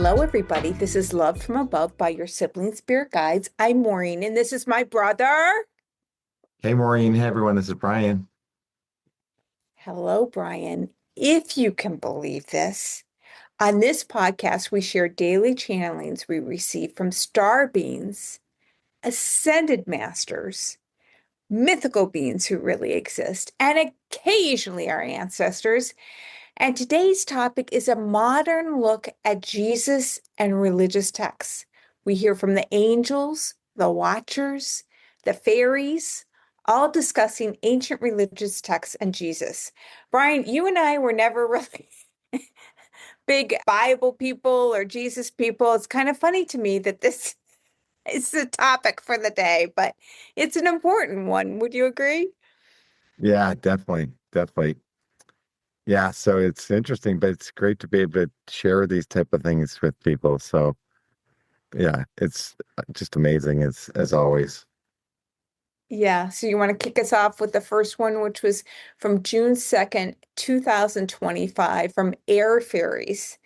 Hello, everybody. This is Love from Above by your Sibling Spirit Guides. I'm Maureen, and this is my brother. Hey Maureen, hey everyone, this is Brian. Hello, Brian. If you can believe this, on this podcast, we share daily channelings we receive from star beings, ascended masters, mythical beings who really exist, and occasionally our ancestors. And today's topic is a modern look at Jesus and religious texts. We hear from the angels, the watchers, the fairies, all discussing ancient religious texts and Jesus. Brian, you and I were never really big Bible people or Jesus people. It's kind of funny to me that this is the topic for the day, but it's an important one. Would you agree? Yeah, definitely. Yeah, so it's interesting, but it's great to be able to share these type of things with people. So yeah, it's just amazing as always. Yeah, so you want to kick us off with the first one, which was from June 2nd, 2025, from Air Fairies.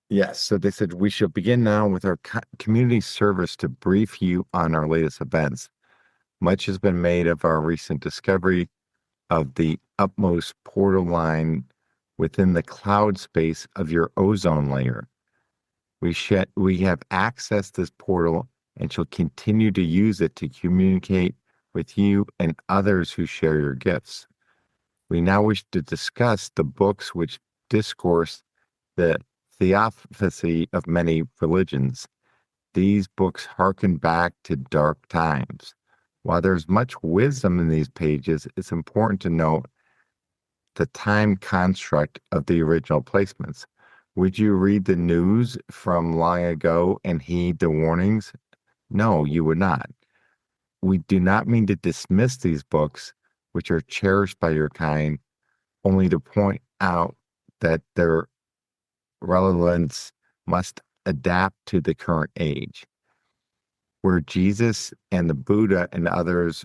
Yes, so they said we shall begin now with our community service to brief you on our latest events. Much has been made of our recent discovery of the utmost portal line within the cloud space of your ozone layer. We have accessed this portal and shall continue to use it to communicate with you and others who share your gifts. We now wish to discuss the books which discourse the theosophy of many religions. These books hearken back to dark times. While there's much wisdom in these pages, it's important to note the time construct of the original placements. Would you read the news from long ago and heed the warnings? No, you would not. We do not mean to dismiss these books, which are cherished by your kind, only to point out that their relevance must adapt to the current age. Where Jesus and the Buddha and others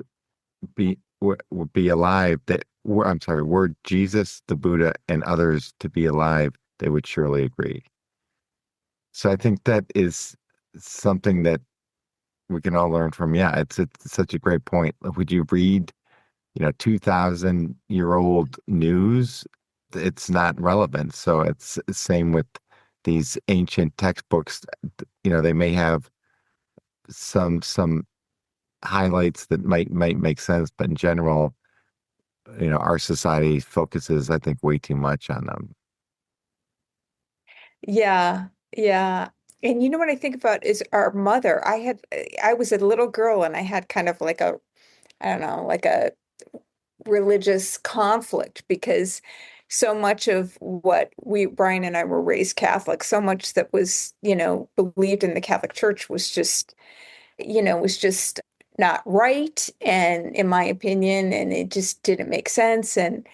would be alive, I'm sorry, were Jesus, the Buddha, and others to be alive, they would surely agree. So I think that is something that we can all learn from. Yeah, it's such a great point. Would you read, 2,000-year-old news? It's not relevant. So it's the same with these ancient textbooks. They may have some highlights that might make sense, but in general, our society focuses, I think, way too much on them. Yeah, yeah. And you know what I think about is our mother. I was a little girl and I had kind of like I don't know, like a religious conflict because so much of what Brian and I were raised Catholic, so much that was, believed in the Catholic Church was just not right. And in my opinion, and it just didn't make sense. And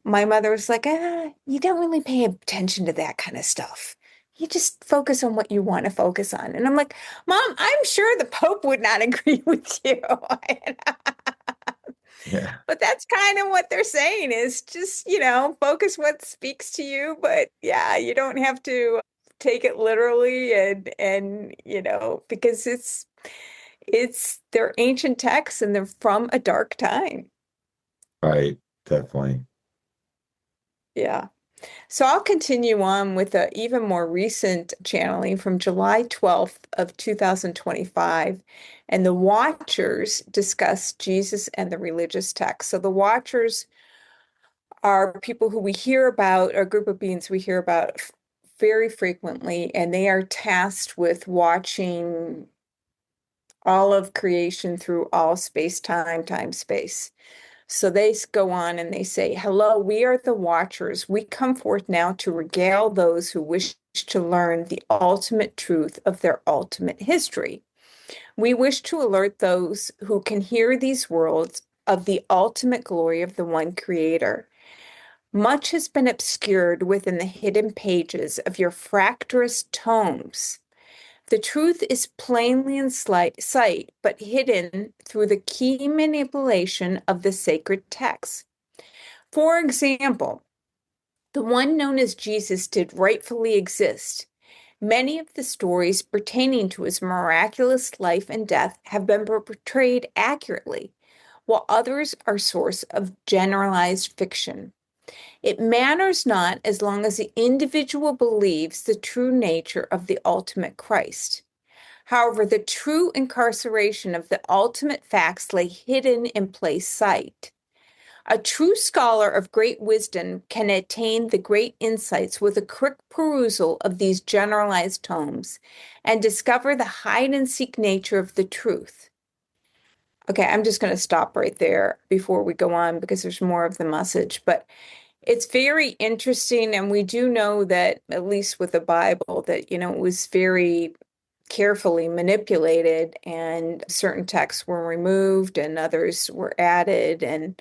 my mother was like, you don't really pay attention to that kind of stuff. You just focus on what you want to focus on. And I'm like, Mom, I'm sure the Pope would not agree with you. Yeah. But that's kind of what they're saying is just, focus what speaks to you. But yeah, you don't have to take it literally and because they're ancient texts and they're from a dark time. Right. Definitely. Yeah. So I'll continue on with a even more recent channeling from July 12th of 2025. And the Watchers discuss Jesus and the religious text. So the Watchers are people who we hear about, a group of beings we hear about very frequently, and they are tasked with watching all of creation through all space, time, space. So they go on and they say, Hello, we are the Watchers. We come forth now to regale those who wish to learn the ultimate truth of their ultimate history. We wish to alert those who can hear these worlds of the ultimate glory of the one Creator. Much has been obscured within the hidden pages of your fracturous tomes. The truth is plainly in sight, but hidden through the key manipulation of the sacred texts. For example, the one known as Jesus did rightfully exist, Many of the stories pertaining to his miraculous life and death have been portrayed accurately, while others are source of generalized fiction. It matters not as long as the individual believes the true nature of the ultimate Christ. However, the true incarceration of the ultimate facts lay hidden in plain sight. A true scholar of great wisdom can attain the great insights with a quick perusal of these generalized tomes and discover the hide and seek nature of the truth. Okay, I'm just going to stop right there before we go on because there's more of the message. But it's very interesting, and we do know that, at least with the Bible, that, it was very carefully manipulated, and certain texts were removed and others were added. And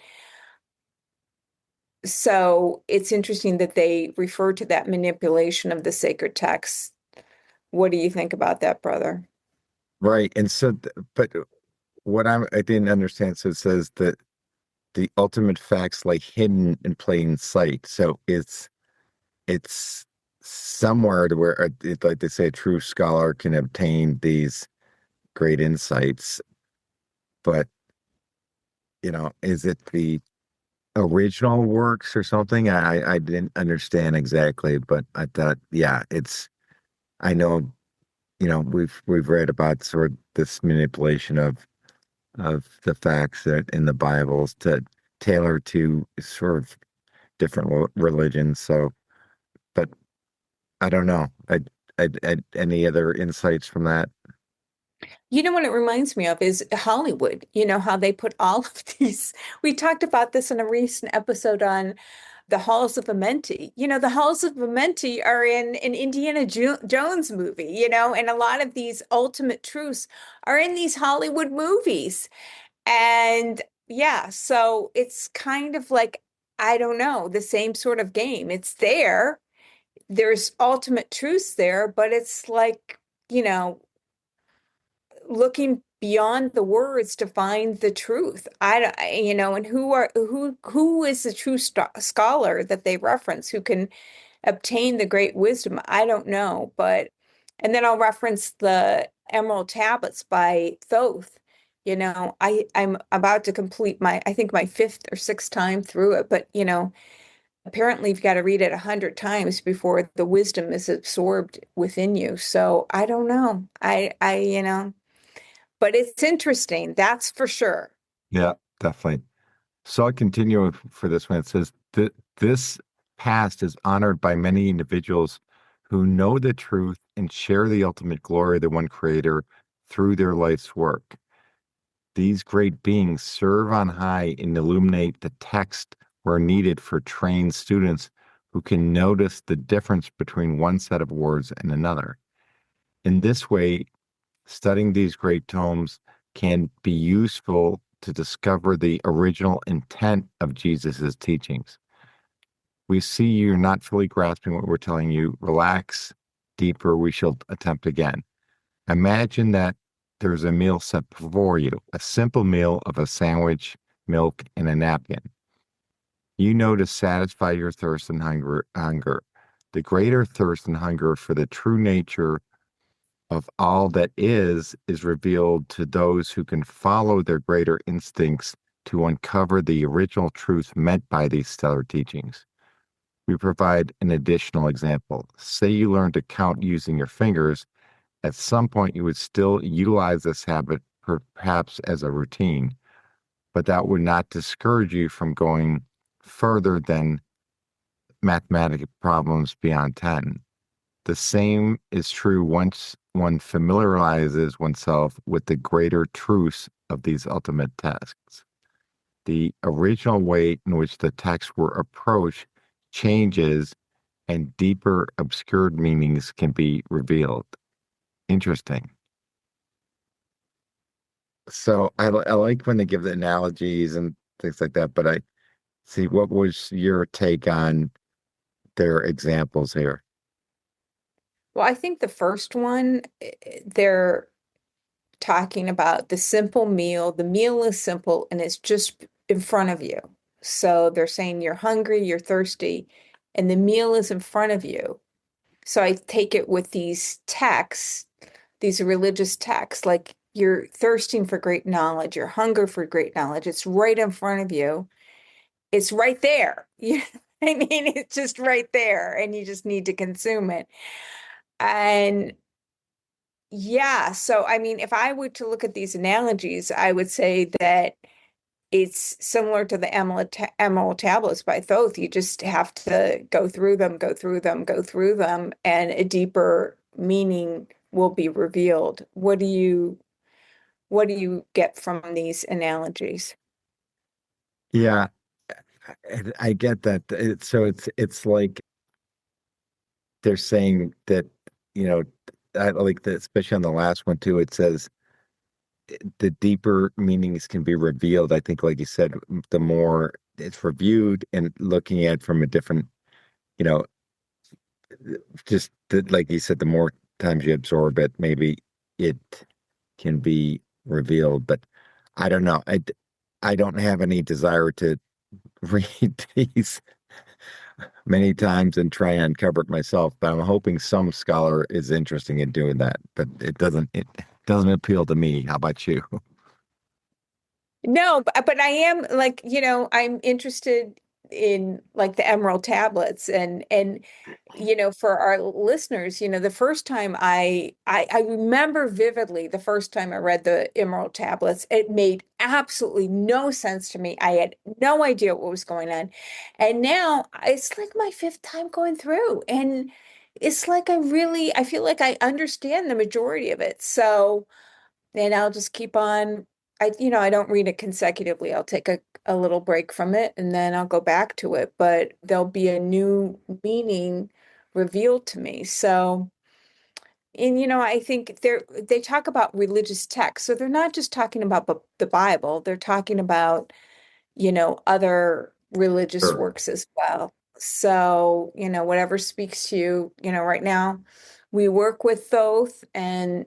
so it's interesting that they refer to that manipulation of the sacred texts. What do you think about that, brother? Right. And so, but I didn't understand. So it says that the ultimate facts lay hidden in plain sight. So it's somewhere to where, like they say, a true scholar can obtain these great insights. But, is it the original works or something? I didn't understand exactly, but I thought, yeah, I know, we've read about sort of this manipulation of the facts that in the Bibles to tailor to sort of different religions. So, but I don't know. Any other insights from that? You know what it reminds me of is Hollywood. You know how they put all of these. We talked about this in a recent episode on the Halls of Amenti. The Halls of Amenti are in an Indiana Jones movie, and a lot of these ultimate truths are in these Hollywood movies. And yeah, so it's kind of like, I don't know, the same sort of game. It's there. There's ultimate truths there, but it's like, you know, looking beyond the words to find the truth. And who is the true scholar that they reference who can obtain the great wisdom? I don't know, but and then I'll reference the Emerald Tablets by Thoth. I'm about to complete I think my fifth or sixth time through it, but apparently you've got to read it 100 times before the wisdom is absorbed within you. So I don't know. But it's interesting, that's for sure. Yeah, definitely. So I continue for this one. It says that this past is honored by many individuals who know the truth and share the ultimate glory of the one creator through their life's work. These great beings serve on high and illuminate the text where needed for trained students who can notice the difference between one set of words and another. In this way, studying these great tomes can be useful to discover the original intent of Jesus' teachings. We see you're not fully grasping what we're telling you. Relax deeper. We shall attempt again. Imagine that there's a meal set before you, a simple meal of a sandwich, milk, and a napkin. You know to satisfy your thirst and hunger. The greater thirst and hunger for the true nature of all that is revealed to those who can follow their greater instincts to uncover the original truth meant by these stellar teachings. We provide an additional example. Say you learn to count using your fingers. At some point, you would still utilize this habit, perhaps as a routine, but that would not discourage you from going further than mathematical problems beyond 10. The same is true once one familiarizes oneself with the greater truths of these ultimate texts. The original way in which the texts were approached changes and deeper obscured meanings can be revealed. Interesting. So I like when they give the analogies and things like that, but I see what was your take on their examples here? Well, I think the first one, they're talking about the simple meal. The meal is simple and it's just in front of you. So they're saying you're hungry, you're thirsty, and the meal is in front of you. So I take it with these texts, these religious texts, like you're thirsting for great knowledge, your hunger for great knowledge. It's right in front of you. It's right there. You know what I mean? It's just right there, and you just need to consume it. And yeah, so I mean, if I were to look at these analogies, I would say that it's similar to the Emerald Tablets by Thoth. You just have to go through them, go through them, go through them, and a deeper meaning will be revealed. What do you get from these analogies? Yeah, I get that. So it's like they're saying that, you know, I like that, especially on the last one too. It says the deeper meanings can be revealed. I think, like you said, the more it's reviewed and looking at from a different, you know, just like you said, the more times you absorb it, maybe it can be revealed. But I don't know. I don't have any desire to read these many times and try and uncover it myself. But I'm hoping some scholar is interested in doing that. But it doesn't appeal to me. How about you? No, but I am like, I'm interested in like the Emerald Tablets and for our listeners, the first time I remember vividly the first time I read the Emerald Tablets, it made absolutely no sense to me. I had no idea what was going on. And now it's like my fifth time going through, and it's like I feel like I understand the majority of it. So and I'll just keep on. I don't read it consecutively. I'll take a little break from it and then I'll go back to it, but there'll be a new meaning revealed to me. So, and I think they talk about religious texts. So they're not just talking about the Bible, they're talking about other religious Sure. works as well. So, whatever speaks to you, right now we work with both and,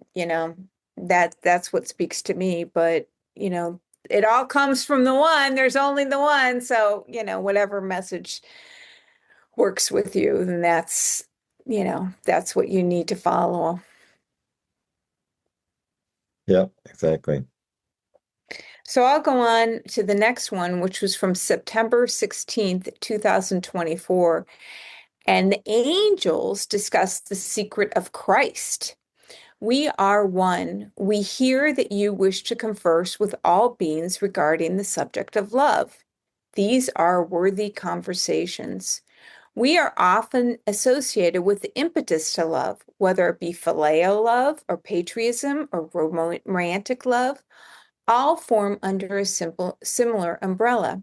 that's what speaks to me. But, you know, it all comes from the one. There's only the one. So, whatever message works with you, then that's what you need to follow. Yeah, exactly. So I'll go on to the next one, which was from September 16th, 2024. And the angels discuss the secret of Christ. We are one. We hear that you wish to converse with all beings regarding the subject of love. These are worthy conversations. We are often associated with the impetus to love, whether it be phileo love or patriotism or romantic love, all form under a similar umbrella.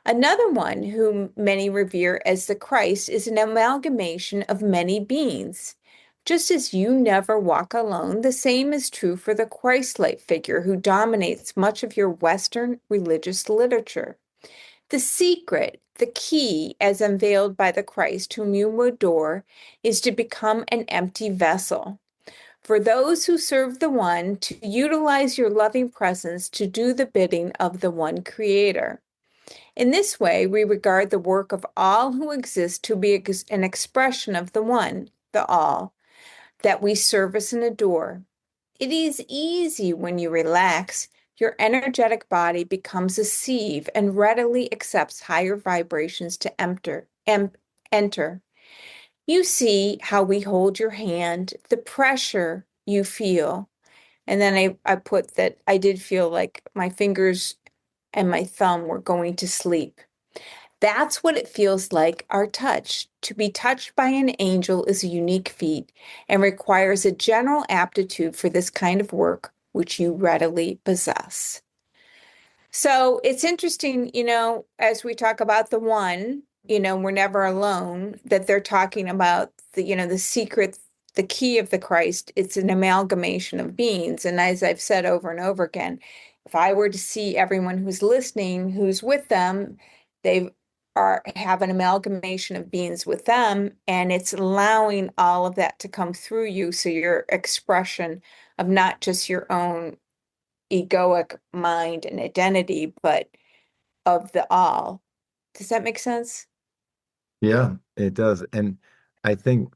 Another one whom many revere as the Christ is an amalgamation of many beings. Just as you never walk alone, the same is true for the Christ-like figure who dominates much of your Western religious literature. The secret, the key, as unveiled by the Christ whom you adore, is to become an empty vessel. For those who serve the One, to utilize your loving presence to do the bidding of the one Creator. In this way, we regard the work of all who exist to be an expression of the One, the All, that we service and adore. It is easy when you relax. Your energetic body becomes a sieve and readily accepts higher vibrations to enter. You see how we hold your hand, the pressure you feel. And then I put that I did feel like my fingers and my thumb were going to sleep. That's what it feels like, our touch. To be touched by an angel is a unique feat and requires a general aptitude for this kind of work, which you readily possess. So it's interesting, as we talk about the one, we're never alone, that they're talking about the secret, the key of the Christ. It's an amalgamation of beings. And as I've said over and over again, if I were to see everyone who's listening, who's with them, they have an amalgamation of beings with them, and it's allowing all of that to come through you. So your expression of not just your own egoic mind and identity, but of the all. Does that make sense? Yeah, it does. And I think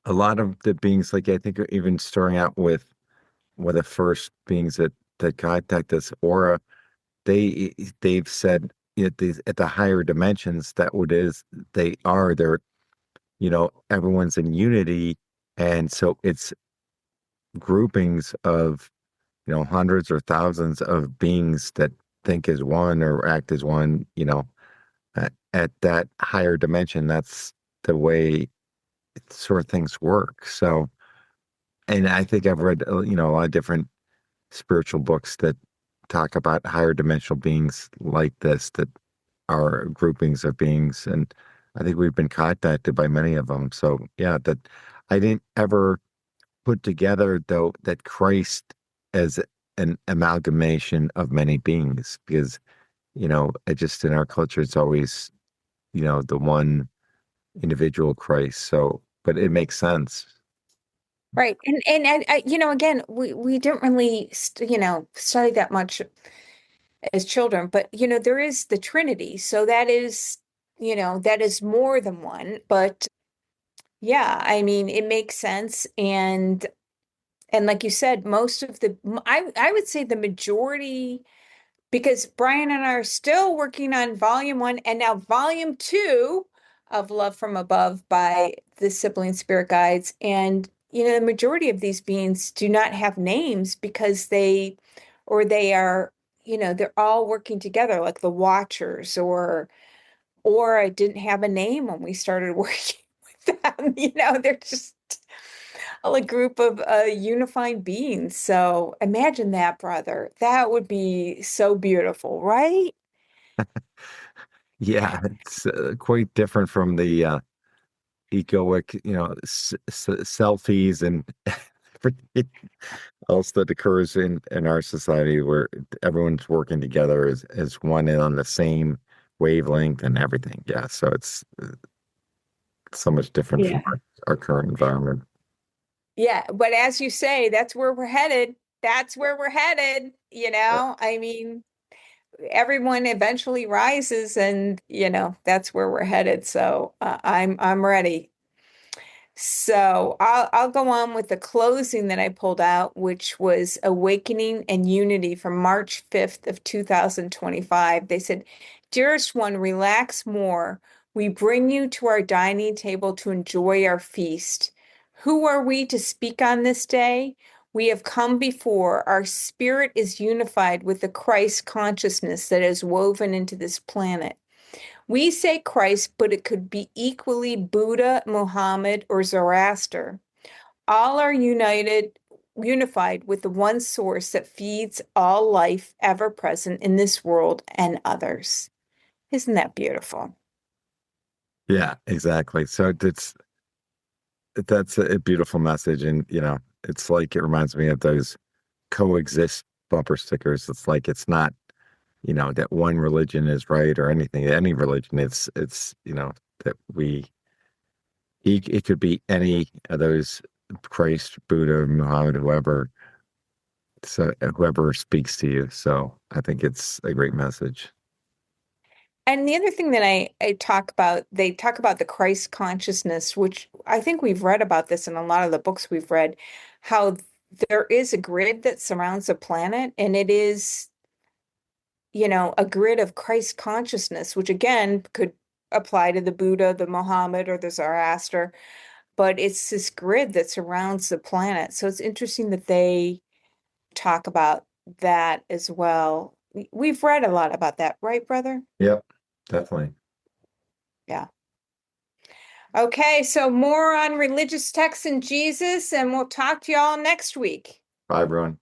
a lot of the beings, like I think even starting out with one of the first beings that contact us, aura, they've said at the higher dimensions that what is they're everyone's in unity, and so it's groupings of hundreds or thousands of beings that think as one or act as one, at that higher dimension. That's the way sort of things work. So, and I think I've read, a lot of different spiritual books that talk about higher dimensional beings like this, that are groupings of beings. And I think we've been contacted by many of them. So, yeah, that I didn't ever put together, though, that Christ as an amalgamation of many beings, because, it just in our culture, it's always, the one individual Christ. So, but it makes sense. Right. Again, we didn't really, study that much as children, but, there is the Trinity. So that is, that is more than one. But yeah, I mean, it makes sense. And like you said, most of I would say the majority, because Brian and I are still working on volume 1 and now volume 2 of Love from Above by the Sibling Spirit Guides. And, the majority of these beings do not have names because they are, they're all working together, like the Watchers, or I didn't have a name when we started working with them. They're just a group of unified beings. So imagine that, brother. That would be so beautiful, right? Yeah, it's quite different from the egoic, selfies and everything else that occurs in our society, where everyone's working together as one and on the same wavelength and everything. Yeah, so it's so much different from Yeah. our current environment. Yeah, but as you say, that's where we're headed. That's where we're headed, I mean, everyone eventually rises and, that's where we're headed. So, I'm ready. So I'll go on with the closing that I pulled out, which was Awakening and Unity from March 5th of 2025. They said, "Dearest one, relax more. We bring you to our dining table to enjoy our feast. Who are we to speak on this day? We have come before. Our spirit is unified with the Christ consciousness that is woven into this planet. We say Christ, but it could be equally Buddha, Muhammad, or Zoroaster. All are unified with the one source that feeds all life ever present in this world and others." Isn't that beautiful? Yeah, exactly. So that's a beautiful message, and it's like it reminds me of those coexist bumper stickers. It's like it's not that one religion is right or anything. Any religion, it's that it could be any of those, Christ, Buddha, Muhammad, whoever. So whoever speaks to you. So I think it's a great message. And the other thing that I talk about, they talk about the Christ consciousness, which I think we've read about this in a lot of the books we've read, how there is a grid that surrounds the planet, and it is, a grid of Christ consciousness, which again could apply to the Buddha, the Muhammad, or the Zoroaster, but it's this grid that surrounds the planet. So it's interesting that they talk about that as well. We've read a lot about that, right, brother? Yep, definitely. Yeah. Okay, so more on religious texts and Jesus, and we'll talk to y'all next week. Bye, everyone.